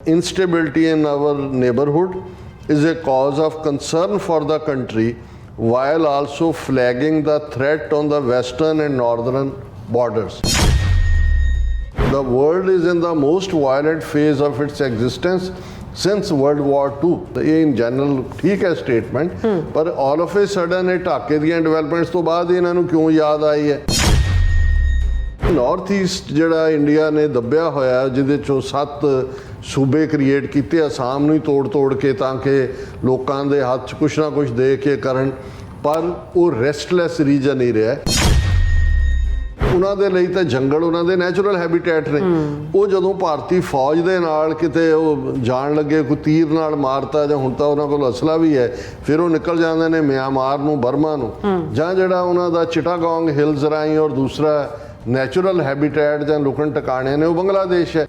Instability in our neighborhood is a cause of concern for the country, while also flagging the threat on the western and northern borders. The world is in the most violent phase of its existence since World War II. ਇਹ in general ਠੀਕ ਹੈ statement, ਪਰ all of a sudden ਇਹ ਢਾਕੇ ਦੀਆਂ developments ਤੋਂ ਬਾਅਦ ਇਹਨਾਂ ਨੂੰ ਕਿਉਂ ਯਾਦ ਆਈ ਹੈ? ਨਾਰਥ ਈਸਟ ਜਿਹੜਾ ਇੰਡੀਆ ਨੇ ਦੱਬਿਆ ਹੋਇਆ, ਜਿਹਦੇ ਚੋਂ 7 ਸੂਬੇ ਕ੍ਰੀਏਟ ਕੀਤੇ, ਅਸਾਮ ਨੂੰ ਹੀ ਤੋੜ ਕੇ, ਤਾਂ ਕਿ ਲੋਕਾਂ ਦੇ ਹੱਥ 'ਚ ਕੁਛ ਨਾ ਕੁਛ ਦੇ ਕੇ ਕਰਨ, ਪਰ ਉਹ ਰੈਸਟਲੈਸ ਰੀਜਨ ਹੀ ਰਿਹਾ। ਉਹਨਾਂ ਦੇ ਲਈ ਤਾਂ ਜੰਗਲ ਉਹਨਾਂ ਦੇ ਨੈਚੁਰਲ ਹੈਬੀਟੈਟ ਨੇ। ਉਹ ਜਦੋਂ ਭਾਰਤੀ ਫੌਜ ਦੇ ਨਾਲ ਕਿਤੇ ਉਹ ਜਾਣ ਲੱਗੇ, ਕੋਈ ਤੀਰ ਨਾਲ ਮਾਰਤਾ, ਜਾਂ ਹੁਣ ਤਾਂ ਉਹਨਾਂ ਕੋਲ ਅਸਲਾ ਵੀ ਹੈ, ਫਿਰ ਉਹ ਨਿਕਲ ਜਾਂਦੇ ਨੇ ਮਿਆਂਮਾਰ ਨੂੰ, ਬਰਮਾ ਨੂੰ, ਜਾਂ ਜਿਹੜਾ ਉਹਨਾਂ ਦਾ ਚਿਟਾਗੋਂਗ ਹਿਲਸ ਰਾਹੀਂ ਔਰ ਦੂਸਰਾ ਨੈਚੁਰਲ ਹੈਬੀਟੈਟ ਜਾਂ ਲੁਕਣ ਟਿਕਾਣੇ ਨੇ, ਉਹ ਬੰਗਲਾਦੇਸ਼ ਹੈ।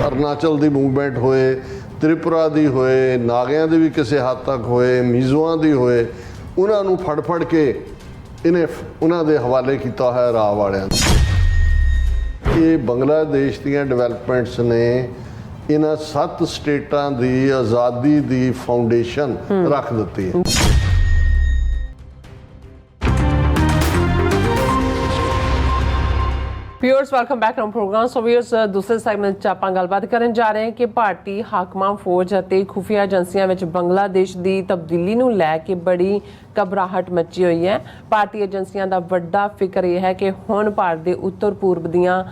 ਅਰੁਣਾਚਲ ਦੀ ਮੂਵਮੈਂਟ ਹੋਏ, ਤ੍ਰਿਪੁਰਾ ਦੀ ਹੋਏ, ਨਾਗਿਆਂ ਦੀ ਵੀ ਕਿਸੇ ਹੱਦ ਤੱਕ ਹੋਏ, ਮੀਜ਼ੋਆਂ ਦੀ ਹੋਏ, ਉਹਨਾਂ ਨੂੰ ਫੜ ਕੇ ਇਹਨੇ ਉਹਨਾਂ ਦੇ ਹਵਾਲੇ ਕੀਤਾ ਹੋਇਆ ਰਾਹ ਵਾਲਿਆਂ ਨੂੰ। ਇਹ ਬੰਗਲਾਦੇਸ਼ ਦੀਆਂ ਡਿਵੈਲਪਮੈਂਟਸ ਨੇ ਇਹਨਾਂ 7 ਸਟੇਟਾਂ ਦੀ ਆਜ਼ਾਦੀ ਦੀ ਫਾਊਂਡੇਸ਼ਨ ਰੱਖ ਦਿੱਤੀ ਹੈ। Viewers welcome back to programme. So viewers दूसरे सैगमेंट 'ਚ ਆਪਾਂ ਗੱਲਬਾਤ ਕਰਨ ਜਾ ਰਹੇ ਹਾਂ ਕਿ ਭਾਰਤੀ ਹਾਕਮਾਂ, ਫੌਜ ਅਤੇ ਖੁਫੀਆ ਏਜੰਸੀਆਂ ਵਿੱਚ ਬੰਗਲਾਦੇਸ਼ ਦੀ ਤਬਦੀਲੀ ਨੂੰ ਲੈ ਕੇ ਬੜੀ ਘਬਰਾਹਟ ਮੱਚੀ ਹੋਈ ਹੈ। ਭਾਰਤੀ ਏਜੰਸੀਆਂ ਦਾ ਵੱਡਾ ਫਿਕਰ ਇਹ ਹੈ ਕਿ ਹੁਣ ਭਾਰਤ ਦੇ ਉੱਤਰ ਪੂਰਬ ਦੀਆਂ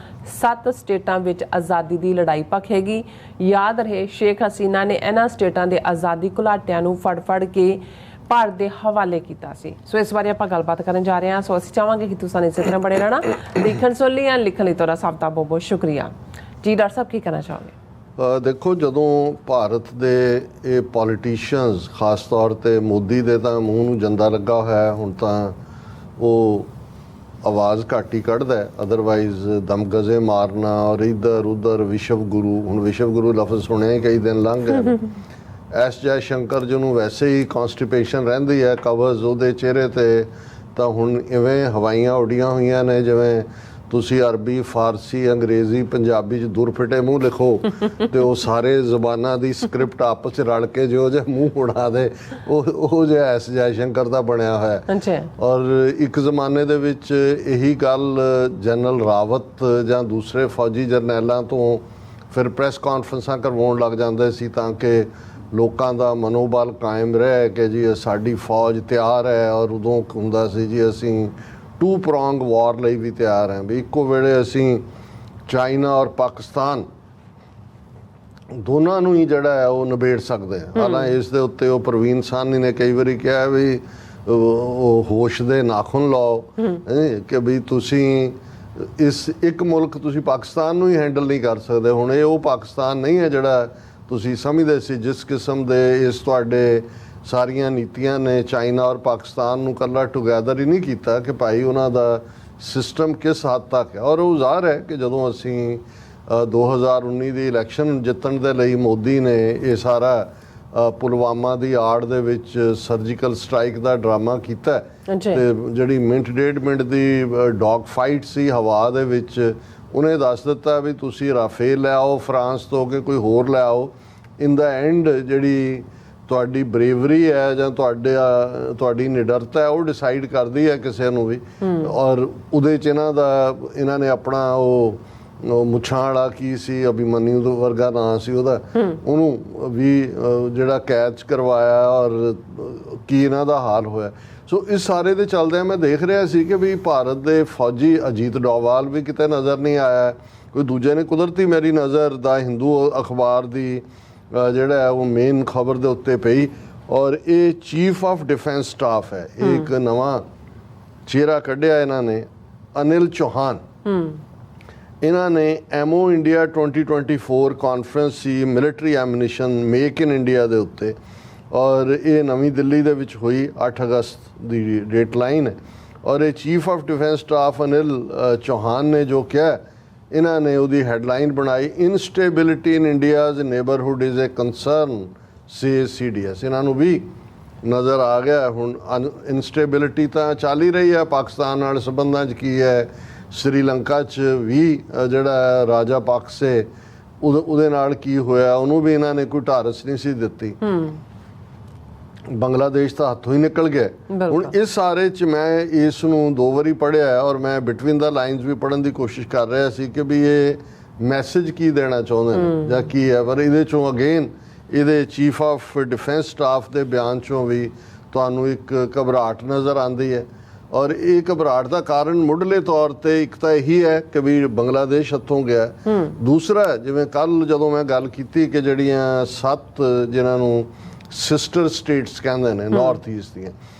7 ਸਟੇਟਾਂ ਵਿੱਚ ਆਜ਼ਾਦੀ ਦੀ ਲੜਾਈ ਭਖੇਗੀ। ਯਾਦ ਰਹੇ, ਸ਼ੇਖ ਹਸੀਨਾ ਨੇ ਇਹਨਾਂ ਸਟੇਟਾਂ ਦੇ ਆਜ਼ਾਦੀ ਘੁਲਾਟਿਆਂ ਨੂੰ ਫੜ ਕੇ ਭਾਰਤ ਦੇ ਹਵਾਲੇ ਕੀਤਾ ਸੀ। ਸੋ ਇਸ ਬਾਰੇ ਆਪਾਂ ਗੱਲਬਾਤ ਕਰਨ ਜਾ ਰਹੇ ਹਾਂ। ਸੋ ਅਸੀਂ ਚਾਹਾਂਗੇ ਕਿ ਤੁਸੀਂ ਇਸੇ ਤਰ੍ਹਾਂ ਬਣੇ ਰਹਿਣਾ। ਲਿਖਣ ਲਈ ਤੁਹਾਡਾ ਸਭ ਦਾ ਬਹੁਤ ਸ਼ੁਕਰੀਆ ਜੀ। ਡਾਕਟਰ ਸਾਹਿਬ, ਕੀ ਕਹਿਣਾ ਚਾਹੋਗੇ? ਦੇਖੋ, ਜਦੋਂ ਭਾਰਤ ਦੇ ਇਹ ਪੋਲੀਟੀਸ਼ੀਅਨਸ, ਖਾਸ ਤੌਰ 'ਤੇ ਮੋਦੀ ਦੇ ਤਾਂ ਮੂੰਹ ਨੂੰ ਜੰਦਾ ਲੱਗਾ ਹੋਇਆ, ਹੁਣ ਤਾਂ ਉਹ ਆਵਾਜ਼ ਘੱਟ ਹੀ ਕੱਢਦਾ, ਅਦਰਵਾਈਜ਼ ਦਮਗਜ਼ੇ ਮਾਰਨਾ ਔਰ ਇੱਧਰ ਉੱਧਰ ਵਿਸ਼ਵ ਗੁਰੂ, ਹੁਣ ਵਿਸ਼ਵ ਗੁਰੂ ਲਫ਼ਜ਼ ਸੁਣਿਆ ਹੀ ਕਈ ਦਿਨ ਲੰਘ ਗਏ। ਐਸ ਜੈ ਸ਼ੰਕਰ ਜਿਹਨੂੰ ਵੈਸੇ ਹੀ ਕੌਨਸਟੀਪੇਸ਼ਨ ਰਹਿੰਦੀ ਹੈ, ਕਵਰਜ਼ ਉਹਦੇ ਚਿਹਰੇ 'ਤੇ, ਤਾਂ ਹੁਣ ਇਵੇਂ ਹਵਾਈਆਂ ਉੱਡੀਆਂ ਹੋਈਆਂ ਨੇ ਜਿਵੇਂ ਤੁਸੀਂ ਅਰਬੀ, ਫਾਰਸੀ, ਅੰਗਰੇਜ਼ੀ, ਪੰਜਾਬੀ 'ਚ ਦੁਰ ਫਿਟੇ ਮੂੰਹ ਲਿਖੋ ਤੇ ਉਹ ਸਾਰੇ ਜ਼ੁਬਾਨਾਂ ਦੀ ਸਕ੍ਰਿਪਟ ਆਪਸ 'ਚ ਰਲ ਕੇ ਜੋ ਜਿਹਾ ਮੂੰਹ ਉਡਾ ਦੇ, ਉਹ ਜਿਹਾ ਐਸ ਜੈ ਸ਼ੰਕਰ ਦਾ ਬਣਿਆ ਹੋਇਆ। ਔਰ ਇੱਕ ਜ਼ਮਾਨੇ ਦੇ ਵਿੱਚ ਇਹੀ ਗੱਲ ਜਨਰਲ ਰਾਵਤ ਜਾਂ ਦੂਸਰੇ ਫੌਜੀ ਜਰਨੈਲਾਂ ਤੋਂ ਫਿਰ ਪ੍ਰੈਸ ਕਾਨਫਰੰਸਾਂ ਕਰਵਾਉਣ ਲੱਗ ਜਾਂਦੇ ਸੀ, ਤਾਂ ਕਿ ਲੋਕਾਂ ਦਾ ਮਨੋਬਲ ਕਾਇਮ ਰਹੇ ਕਿ ਜੀ ਸਾਡੀ ਫੌਜ ਤਿਆਰ ਹੈ। ਔਰ ਉਦੋਂ ਹੁੰਦਾ ਸੀ ਜੀ ਅਸੀਂ 2 ਪ੍ਰੋਂਗ ਵਾਰ ਲਈ ਵੀ ਤਿਆਰ ਹਾਂ, ਵੀ ਇੱਕੋ ਵੇਲੇ ਅਸੀਂ ਚਾਈਨਾ ਔਰ ਪਾਕਿਸਤਾਨ ਦੋਨਾਂ ਨੂੰ ਹੀ ਜਿਹੜਾ ਹੈ ਉਹ ਨਿਬੇੜ ਸਕਦੇ ਹਾਂ। ਹਾਲਾਂਕਿ ਇਸ ਦੇ ਉੱਤੇ ਉਹ ਪ੍ਰਵੀਨ ਸਾਹਨੀ ਨੇ ਕਈ ਵਾਰੀ ਕਿਹਾ ਵੀ ਉਹ ਹੋਸ਼ ਦੇ ਨਾਖੂਨ ਲਾਓ, ਕਿ ਵੀ ਤੁਸੀਂ ਇਸ ਇੱਕ ਮੁਲਕ ਤੁਸੀਂ ਪਾਕਿਸਤਾਨ ਨੂੰ ਹੀ ਹੈਂਡਲ ਨਹੀਂ ਕਰ ਸਕਦੇ। ਹੁਣ ਇਹ ਉਹ ਪਾਕਿਸਤਾਨ ਨਹੀਂ ਹੈ ਜਿਹੜਾ ਤੁਸੀਂ ਸਮਝਦੇ ਸੀ। ਜਿਸ ਕਿਸਮ ਦੇ ਇਸ ਤੁਹਾਡੇ ਸਾਰੀਆਂ ਨੀਤੀਆਂ ਨੇ ਚਾਈਨਾ ਔਰ ਪਾਕਿਸਤਾਨ ਨੂੰ ਇਕੱਲਾ ਟੁਗੈਦਰ ਹੀ ਨਹੀਂ ਕੀਤਾ ਕਿ ਭਾਈ ਉਹਨਾਂ ਦਾ ਸਿਸਟਮ ਕਿਸ ਹੱਦ ਤੱਕ ਹੈ। ਔਰ ਉਹ ਜ਼ਾਹਰ ਹੈ ਕਿ ਜਦੋਂ ਅਸੀਂ 2019 ਦੀ ਇਲੈਕਸ਼ਨ ਜਿੱਤਣ ਦੇ ਲਈ ਮੋਦੀ ਨੇ ਇਹ ਸਾਰਾ ਪੁਲਵਾਮਾ ਦੀ ਆੜ ਦੇ ਵਿੱਚ ਸਰਜੀਕਲ ਸਟ੍ਰਾਈਕ ਦਾ ਡਰਾਮਾ ਕੀਤਾ, ਤੇ ਜਿਹੜੀ ਮਿੰਟ 1.5 ਮਿੰਟ ਦੀ ਡੌਗ ਫਾਈਟ ਸੀ ਹਵਾ ਦੇ ਵਿੱਚ, ਉਹਨੇ ਦੱਸ ਦਿੱਤਾ ਵੀ ਤੁਸੀਂ ਰਾਫੇਲ ਲੈ ਆਓ ਫਰਾਂਸ ਤੋਂ ਕਿ ਕੋਈ ਹੋਰ ਲੈ ਆਓ। ਇਨ ਦਾ ਐਂਡ ਜਿਹੜੀ ਤੁਹਾਡੀ ਬਰੇਵਰੀ ਹੈ ਜਾਂ ਤੁਹਾਡੀ ਨਿਡਰਤਾ ਹੈ, ਉਹ ਡਿਸਾਈਡ ਕਰਦੀ ਹੈ ਕਿਸੇ ਨੂੰ ਵੀ। ਔਰ ਉਹਦੇ 'ਚ ਇਹਨਾਂ ਨੇ ਆਪਣਾ ਉਹ ਮੁੱਛਾਂ ਵਾਲਾ ਕੀ ਸੀ, ਅਭਿਮਨਿਊ ਵਰਗਾ ਨਾਂ ਸੀ ਉਹਦਾ, ਉਹਨੂੰ ਵੀ ਜਿਹੜਾ ਕੈਦ ਕਰਵਾਇਆ, ਔਰ ਕੀ ਇਹਨਾਂ ਦਾ ਹਾਲ ਹੋਇਆ। ਸੋ ਇਸ ਸਾਰੇ ਦੇ ਚੱਲਦਿਆਂ ਮੈਂ ਦੇਖ ਰਿਹਾ ਸੀ ਕਿ ਵੀ ਭਾਰਤ ਦੇ ਫੌਜੀ ਅਜੀਤ ਡੋਵਾਲ ਵੀ ਕਿਤੇ ਨਜ਼ਰ ਨਹੀਂ ਆਇਆ, ਕੋਈ ਦੂਜੇ ਨੇ। ਕੁਦਰਤੀ ਮੇਰੀ ਨਜ਼ਰ ਦਾ ਹਿੰਦੂ ਅਖਬਾਰ ਦੀ ਜਿਹੜਾ ਉਹ ਮੇਨ ਖਬਰ ਦੇ ਉੱਤੇ ਪਈ, ਔਰ ਇਹ ਚੀਫ ਆਫ ਡਿਫੈਂਸ ਸਟਾਫ ਹੈ, ਇਹ ਇੱਕ ਨਵਾਂ ਚਿਹਰਾ ਕੱਢਿਆ ਇਹਨਾਂ ਨੇ, ਅਨਿਲ ਚੌਹਾਨ। ਇਹਨਾਂ ਨੇ MO India 2024 conference C military ammunition make in India ਦੇ ਉੱਤੇ, ਔਰ ਇਹ ਨਵੀਂ ਦਿੱਲੀ ਦੇ ਵਿੱਚ ਹੋਈ, 8 ਅਗਸਤ ਦੀ ਡੇਟ ਲਾਈਨ ਹੈ। ਔਰ ਇਹ chief of defence staff Anil Chauhan ਨੇ ਜੋ ਕਿਹਾ, ਇਹਨਾਂ ਨੇ ਉਹਦੀ ਹੈਡਲਾਈਨ ਬਣਾਈ, instability in India's neighbourhood is a concern says CDS। ਇਹਨਾਂ ਨੂੰ ਵੀ ਨਜ਼ਰ ਆ ਗਿਆ ਹੁਣ ਇਨਸਟੇਬਿਲਿਟੀ ਤਾਂ ਚੱਲ ਹੀ ਰਹੀ ਹੈ, ਪਾਕਿਸਤਾਨ ਨਾਲ ਸੰਬੰਧਾਂ 'ਚ ਕੀ ਹੈ, श्रीलंका च भी जड़ा राजा पाकसे ਉਹਦੇ ਨਾਲ ਕੀ ਹੋਇਆ ਉਹਨੂੰ ਵੀ ਇਹਨਾਂ ਨੇ ਕੋਈ ਢਾਰਸ ਨਹੀਂ ਸੀ ਦਿੱਤੀ। ਬੰਗਲਾਦੇਸ਼ ਤਾਂ ਹੱਥੋਂ ਹੀ ਨਿਕਲ ਗਿਆ। ਹੁਣ ਇਸ ਸਾਰੇ 'ਚ ਮੈਂ ਇਸ ਨੂੰ 2 ਵਾਰੀ ਪੜ੍ਹਿਆ ਔਰ ਮੈਂ ਬਿਟਵੀਨ ਦਾ ਲਾਈਨਸ ਵੀ ਪੜ੍ਹਨ ਦੀ ਕੋਸ਼ਿਸ਼ ਕਰ ਰਿਹਾ ਸੀ ਕਿ ਵੀ ਇਹ ਮੈਸੇਜ ਕੀ ਦੇਣਾ ਚਾਹੁੰਦੇ ਨੇ ਜਾਂ ਕੀ ਹੈ। ਪਰ ਇਹਦੇ 'ਚੋਂ ਅਗੇਨ ਇਹਦੇ ਚੀਫ ਆਫ ਡਿਫੈਂਸ ਸਟਾਫ ਦੇ ਬਿਆਨ 'ਚੋਂ ਵੀ ਤੁਹਾਨੂੰ ਇੱਕ ਘਬਰਾਹਟ ਨਜ਼ਰ ਆਉਂਦੀ ਹੈ। ਔਰ ਇਹ ਘਬਰਾਹਟ ਦਾ ਕਾਰਨ ਮੁੱਢਲੇ ਤੌਰ ਤੇ ਇੱਕ ਤਾਂ ਇਹੀ ਹੈ ਕਿ ਵੀ ਬੰਗਲਾਦੇਸ਼ ਹੱਥੋਂ ਗਿਆ। ਦੂਸਰਾ, ਜਿਵੇਂ ਕੱਲ ਜਦੋਂ ਮੈਂ ਗੱਲ ਕੀਤੀ ਕਿ ਜਿਹੜੀਆਂ 7 ਜਿਨ੍ਹਾਂ ਨੂੰ ਸਿਸਟਰ ਸਟੇਟਸ ਕਹਿੰਦੇ ਨੇ ਨਾਰਥ ਈਸਟ ਦੀਆਂ,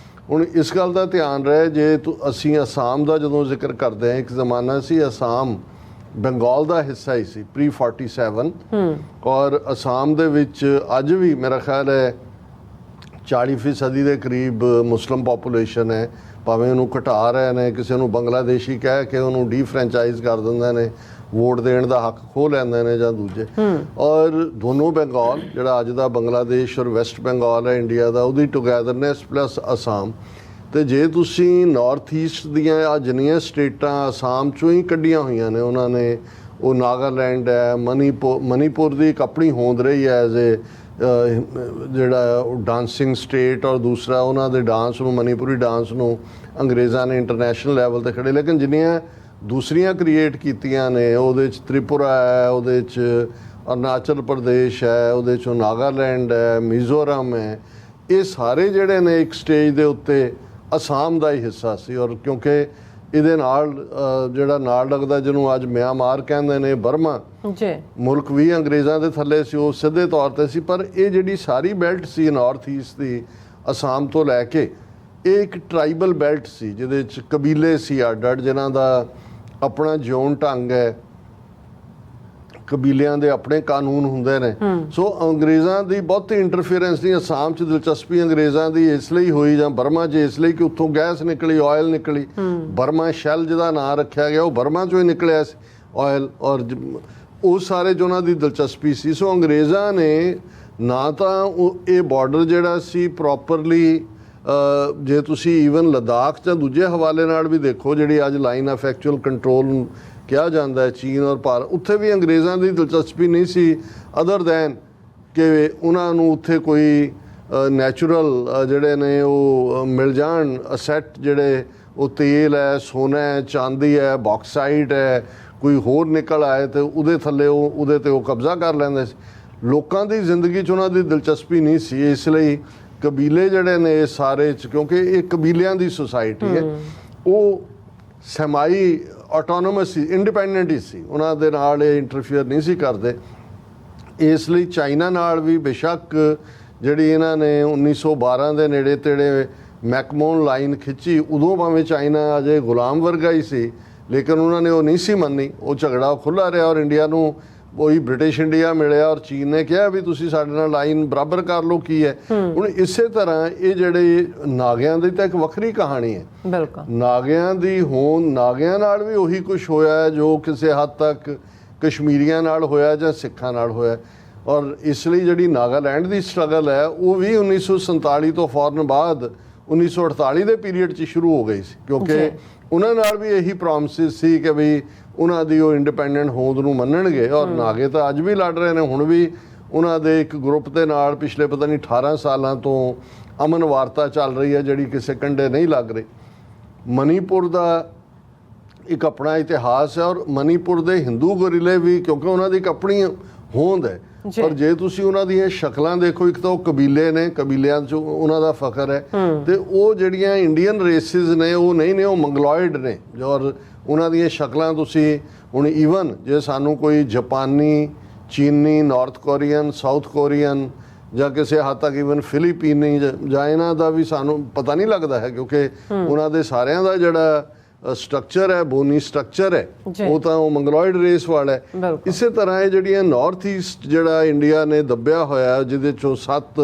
ਹੁਣ ਇਸ ਗੱਲ ਦਾ ਧਿਆਨ ਰਹੇ ਜੇ ਅਸੀਂ ਅਸਾਮ ਦਾ ਜਦੋਂ ਜ਼ਿਕਰ ਕਰਦੇ ਹਾਂ, ਇੱਕ ਜ਼ਮਾਨਾ ਸੀ ਅਸਾਮ ਬੰਗਾਲ ਦਾ ਹਿੱਸਾ ਹੀ ਸੀ ਪ੍ਰੀ 47 ਔਰ ਅਸਾਮ ਦੇ ਵਿੱਚ ਅੱਜ ਵੀ ਮੇਰਾ ਖਿਆਲ ਹੈ 40% ਦੇ ਕਰੀਬ ਮੁਸਲਿਮ ਪਾਪੂਲੇਸ਼ਨ ਹੈ। ਭਾਵੇਂ ਉਹਨੂੰ ਘਟਾ ਰਹੇ ਨੇ, ਕਿਸੇ ਨੂੰ ਬੰਗਲਾਦੇਸ਼ੀ ਕਹਿ ਕੇ ਉਹਨੂੰ ਡੀਫਰੈਂਚਾਈਜ਼ ਕਰ ਦਿੰਦੇ ਨੇ, ਵੋਟ ਦੇਣ ਦਾ ਹੱਕ ਖੋਹ ਲੈਂਦੇ ਨੇ ਜਾਂ ਦੂਜੇ। ਔਰ ਦੋਨੋਂ ਬੰਗਾਲ ਜਿਹੜਾ ਅੱਜ ਦਾ ਬੰਗਲਾਦੇਸ਼ ਔਰ ਵੈਸਟ ਬੰਗਾਲ ਹੈ ਇੰਡੀਆ ਦਾ, ਉਹਦੀ ਟੁਗੈਦਰਨੈਸ ਪਲੱਸ ਅਸਾਮ। ਤੇ ਜੇ ਤੁਸੀਂ ਨਾਰਥ ਈਸਟ ਦੀਆਂ ਆ ਜਿੰਨੀਆਂ ਸਟੇਟਾਂ ਅਸਾਮ ਚੋਂ ਹੀ ਕੱਢੀਆਂ ਹੋਈਆਂ ਨੇ ਉਹਨਾਂ ਨੇ, ਉਹ ਨਾਗਾਲੈਂਡ ਹੈ, ਮਨੀਪੁਰ ਦੀ ਇੱਕ ਆਪਣੀ ਹੋਂਦ ਰਹੀ ਹੈ ਐਜ਼ ਏ ਜਿਹੜਾ ਡਾਂਸਿੰਗ ਸਟੇਟ, ਔਰ ਦੂਸਰਾ ਉਹਨਾਂ ਦੇ ਡਾਂਸ ਨੂੰ, ਮਨੀਪੁਰੀ ਡਾਂਸ ਨੂੰ ਅੰਗਰੇਜ਼ਾਂ ਨੇ ਇੰਟਰਨੈਸ਼ਨਲ ਲੈਵਲ ਤੇ ਖੜੇ। ਲੇਕਿਨ ਜਿੰਨੀਆਂ ਦੂਸਰੀਆਂ ਕ੍ਰੀਏਟ ਕੀਤੀਆਂ ਨੇ ਉਹਦੇ 'ਚ ਤ੍ਰਿਪੁਰਾ ਹੈ, ਉਹਦੇ 'ਚ ਅਰੁਣਾਚਲ ਪ੍ਰਦੇਸ਼ ਹੈ, ਉਹਦੇ 'ਚੋਂ ਨਾਗਾਲੈਂਡ ਹੈ, ਮਿਜ਼ੋਰਮ ਹੈ, ਇਹ ਸਾਰੇ ਜਿਹੜੇ ਨੇ ਇੱਕ ਸਟੇਜ ਦੇ ਉੱਤੇ ਅਸਾਮ ਦਾ ਹੀ ਹਿੱਸਾ ਸੀ। ਔਰ ਕਿਉਂਕਿ ਇਹਦੇ ਨਾਲ ਜਿਹੜਾ ਨਾਲ ਲੱਗਦਾ ਜਿਹਨੂੰ ਅੱਜ ਮਿਆਂਮਾਰ ਕਹਿੰਦੇ ਨੇ, ਬਰਮਾ ਜੀ, ਮੁਲਕ ਵੀ ਅੰਗਰੇਜ਼ਾਂ ਦੇ ਥੱਲੇ ਸੀ, ਉਹ ਸਿੱਧੇ ਤੌਰ ਤੇ ਸੀ। ਪਰ ਇਹ ਜਿਹੜੀ ਸਾਰੀ ਬੈਲਟ ਸੀ ਨਾਰਥ ਈਸਟ ਦੀ, ਅਸਾਮ ਤੋਂ ਲੈ ਕੇ, ਇਹ ਇੱਕ ਟਰਾਈਬਲ ਬੈਲਟ ਸੀ ਜਿਹਦੇ 'ਚ ਕਬੀਲੇ ਸੀ ਅੱਡ ਅੱਡ, ਜਿਨ੍ਹਾਂ ਦਾ ਆਪਣਾ ਜਿਉਣ ਢੰਗ ਹੈ, ਕਬੀਲਿਆਂ ਦੇ ਆਪਣੇ ਕਾਨੂੰਨ ਹੁੰਦੇ ਨੇ। ਸੋ ਅੰਗਰੇਜ਼ਾਂ ਦੀ ਬਹੁਤੀ ਇੰਟਰਫੇਰੈਂਸ ਨਹੀਂ। ਅਸਾਮ 'ਚ ਦਿਲਚਸਪੀ ਅੰਗਰੇਜ਼ਾਂ ਦੀ ਇਸ ਲਈ ਹੋਈ ਜਾਂ ਬਰਮਾ 'ਚ ਇਸ ਲਈ ਕਿ ਉੱਥੋਂ ਗੈਸ ਨਿਕਲੀ, ਆਇਲ ਨਿਕਲੀ। ਬਰਮਾ ਸ਼ੈਲ ਜਿਹਦਾ ਨਾਂ ਰੱਖਿਆ ਗਿਆ ਉਹ ਬਰਮਾ 'ਚੋਂ ਹੀ ਨਿਕਲਿਆ ਸੀ ਆਇਲ, ਔਰ ਉਹ ਸਾਰੇ 'ਚ ਉਹਨਾਂ ਦੀ ਦਿਲਚਸਪੀ ਸੀ। ਸੋ ਅੰਗਰੇਜ਼ਾਂ ਨੇ ਨਾ ਤਾਂ ਇਹ ਬਾਰਡਰ ਜਿਹੜਾ ਸੀ ਪ੍ਰੋਪਰਲੀ, ਜੇ ਤੁਸੀਂ ਈਵਨ ਲਦਾਖ ਜਾਂ ਦੂਜੇ ਹਵਾਲੇ ਨਾਲ ਵੀ ਦੇਖੋ, ਜਿਹੜੀ ਅੱਜ ਲਾਈਨ ਆਫ ਐਕਚੁਅਲ ਕੰਟਰੋਲ ਕਿਹਾ ਜਾਂਦਾ ਹੈ ਚੀਨ ਔਰ ਭਾਰਤ, ਉੱਥੇ ਵੀ ਅੰਗਰੇਜ਼ਾਂ ਦੀ ਦਿਲਚਸਪੀ ਨਹੀਂ ਸੀ ਅਦਰ ਦੈਨ ਕਿ ਉਹਨਾਂ ਨੂੰ ਉੱਥੇ ਕੋਈ ਨੈਚੁਰਲ ਜਿਹੜੇ ਨੇ ਉਹ ਮਿਲ ਜਾਣ ਅਸੈਟ, ਜਿਹੜੇ ਉਹ ਤੇਲ ਹੈ, ਸੋਨਾ ਹੈ, ਚਾਂਦੀ ਹੈ, ਬਾਕਸਾਈਟ ਹੈ, ਕੋਈ ਹੋਰ ਨਿਕਲ ਆਏ ਤੇ ਉਹਦੇ ਥੱਲੇ ਉਹਦੇ ਤੇ ਉਹ ਕਬਜ਼ਾ ਕਰ ਲੈਂਦੇ ਸੀ। ਲੋਕਾਂ ਦੀ ਜ਼ਿੰਦਗੀ 'ਚ ਉਹਨਾਂ ਦੀ ਦਿਲਚਸਪੀ ਨਹੀਂ ਸੀ। ਇਸ ਲਈ ਕਬੀਲੇ ਜਿਹੜੇ ਨੇ ਇਹ ਸਾਰੇ 'ਚ, ਕਿਉਂਕਿ ਇਹ ਕਬੀਲਿਆਂ ਦੀ ਸੁਸਾਇਟੀ ਹੈ, ਉਹ ਸੈਮਾਈ ਆਟੋਨੋਮਸ ਸੀ, ਇੰਡੀਪੈਂਡੈਂਟ ਹੀ ਸੀ, ਉਹਨਾਂ ਦੇ ਨਾਲ ਇਹ ਇੰਟਰਫੇਅਰ ਨਹੀਂ ਸੀ ਕਰਦੇ। ਇਸ ਲਈ ਚਾਈਨਾ ਨਾਲ ਵੀ ਬੇਸ਼ੱਕ ਜਿਹੜੀ ਇਹਨਾਂ ਨੇ 1912 ਦੇ ਨੇੜੇ ਤੇੜੇ ਮੈਕਮੋਨ ਲਾਈਨ ਖਿੱਚੀ, ਉਦੋਂ ਭਾਵੇਂ ਚਾਈਨਾ ਅਜੇ ਗੁਲਾਮ ਵਰਗਾ ਹੀ ਸੀ, ਲੇਕਿਨ ਉਹਨਾਂ ਨੇ ਉਹ ਨਹੀਂ ਸੀ ਮੰਨੀ। ਉਹ ਝਗੜਾ ਖੁੱਲ੍ਹਾ ਰਿਹਾ ਔਰ ਇੰਡੀਆ ਨੂੰ ਉਹੀ ਬ੍ਰਿਟਿਸ਼ ਇੰਡੀਆ ਮਿਲਿਆ ਔਰ ਚੀਨ ਨੇ ਕਿਹਾ ਵੀ ਤੁਸੀਂ ਸਾਡੇ ਨਾਲ ਲਾਈਨ ਬਰਾਬਰ ਕਰ ਲਓ, ਕੀ ਹੈ। ਹੁਣ ਇਸੇ ਤਰ੍ਹਾਂ ਇਹ ਜਿਹੜੇ ਨਾਗਿਆਂ ਦੀ ਤਾਂ ਇੱਕ ਵੱਖਰੀ ਕਹਾਣੀ ਹੈ। ਬਿਲਕੁਲ, ਨਾਗਿਆਂ ਦੀ ਹੋਂਦ, ਨਾਗਿਆਂ ਨਾਲ ਵੀ ਉਹੀ ਕੁਝ ਹੋਇਆ ਜੋ ਕਿਸੇ ਹੱਦ ਤੱਕ ਕਸ਼ਮੀਰੀਆਂ ਨਾਲ ਹੋਇਆ ਜਾਂ ਸਿੱਖਾਂ ਨਾਲ ਹੋਇਆ। ਔਰ ਇਸ ਲਈ ਜਿਹੜੀ ਨਾਗਾਲੈਂਡ ਦੀ ਸਟਰਗਲ ਹੈ ਉਹ ਵੀ 1947 ਤੋਂ ਫੌਰਨ ਬਾਅਦ 1948 ਦੇ ਪੀਰੀਅਡ 'ਚ ਸ਼ੁਰੂ ਹੋ ਗਈ ਸੀ, ਕਿਉਂਕਿ ਉਹਨਾਂ ਨਾਲ ਵੀ ਇਹੀ ਪ੍ਰੋਮਿਸਿਸ ਸੀ ਕਿ ਵੀ ਉਹਨਾਂ ਦੀ ਉਹ ਇੰਡੀਪੈਂਡੈਂਟ ਹੋਂਦ ਨੂੰ ਮੰਨਣਗੇ। ਔਰ ਨਾਗੇ ਤਾਂ ਅੱਜ ਵੀ ਲੜ ਰਹੇ ਨੇ। ਹੁਣ ਵੀ ਉਹਨਾਂ ਦੇ ਇੱਕ ਗਰੁੱਪ ਦੇ ਨਾਲ ਪਿਛਲੇ ਪਤਾ ਨਹੀਂ 18 ਸਾਲਾਂ ਤੋਂ ਅਮਨ ਵਾਰਤਾ ਚੱਲ ਰਹੀ ਹੈ ਜਿਹੜੀ ਕਿਸੇ ਕੰਢੇ ਨਹੀਂ ਲੱਗ ਰਹੀ। ਮਨੀਪੁਰ ਦਾ ਇੱਕ ਆਪਣਾ ਇਤਿਹਾਸ ਹੈ ਔਰ ਮਨੀਪੁਰ ਦੇ ਹਿੰਦੂ ਗੁਰੀਲੇ ਵੀ, ਕਿਉਂਕਿ ਉਹਨਾਂ ਦੀ ਇੱਕ ਆਪਣੀ ਹੋਂਦ ਹੈ। ਪਰ ਜੇ ਤੁਸੀਂ ਉਹਨਾਂ ਦੀਆਂ ਸ਼ਕਲਾਂ ਦੇਖੋ, ਇੱਕ ਤਾਂ ਉਹ ਕਬੀਲੇ ਨੇ, ਕਬੀਲਿਆਂ 'ਚ ਉਹਨਾਂ ਦਾ ਫਖਰ ਹੈ, ਤੇ ਉਹ ਜਿਹੜੀਆਂ ਇੰਡੀਅਨ ਰੇਸਿਸ ਨੇ ਉਹ ਨਹੀਂ ਨੇ, ਉਹ ਮੰਗਲੋਇਡ ਨੇ। ਔਰ ਉਹਨਾਂ ਦੀਆਂ ਸ਼ਕਲਾਂ ਤੁਸੀਂ ਹੁਣ ਈਵਨ ਜੇ ਸਾਨੂੰ ਕੋਈ ਜਾਪਾਨੀ, ਚੀਨੀ, ਨਾਰਥ ਕੋਰੀਅਨ, ਸਾਊਥ ਕੋਰੀਅਨ ਜਾਂ ਕਿਸੇ ਹੱਦ ਤੱਕ ਈਵਨ ਫਿਲੀਪੀਨੀ ਜਾਂ ਇਹਨਾਂ ਦਾ ਵੀ ਸਾਨੂੰ ਪਤਾ ਨਹੀਂ ਲੱਗਦਾ ਹੈ, ਕਿਉਂਕਿ ਉਹਨਾਂ ਦੇ ਸਾਰਿਆਂ ਦਾ ਜਿਹੜਾ ਸਟਰਕਚਰ ਹੈ, ਬੋਨੀ ਸਟਰਕਚਰ ਹੈ, ਉਹ ਤਾਂ ਉਹ ਮੰਗਲੋਇਡ ਰੇਸ ਵਾਲਾ ਹੈ। ਇਸੇ ਤਰ੍ਹਾਂ ਇਹ ਜਿਹੜੀਆਂ ਨਾਰਥ ਈਸਟ ਜਿਹੜਾ ਇੰਡੀਆ ਨੇ ਦੱਬਿਆ ਹੋਇਆ, ਜਿਹਦੇ 'ਚੋਂ 7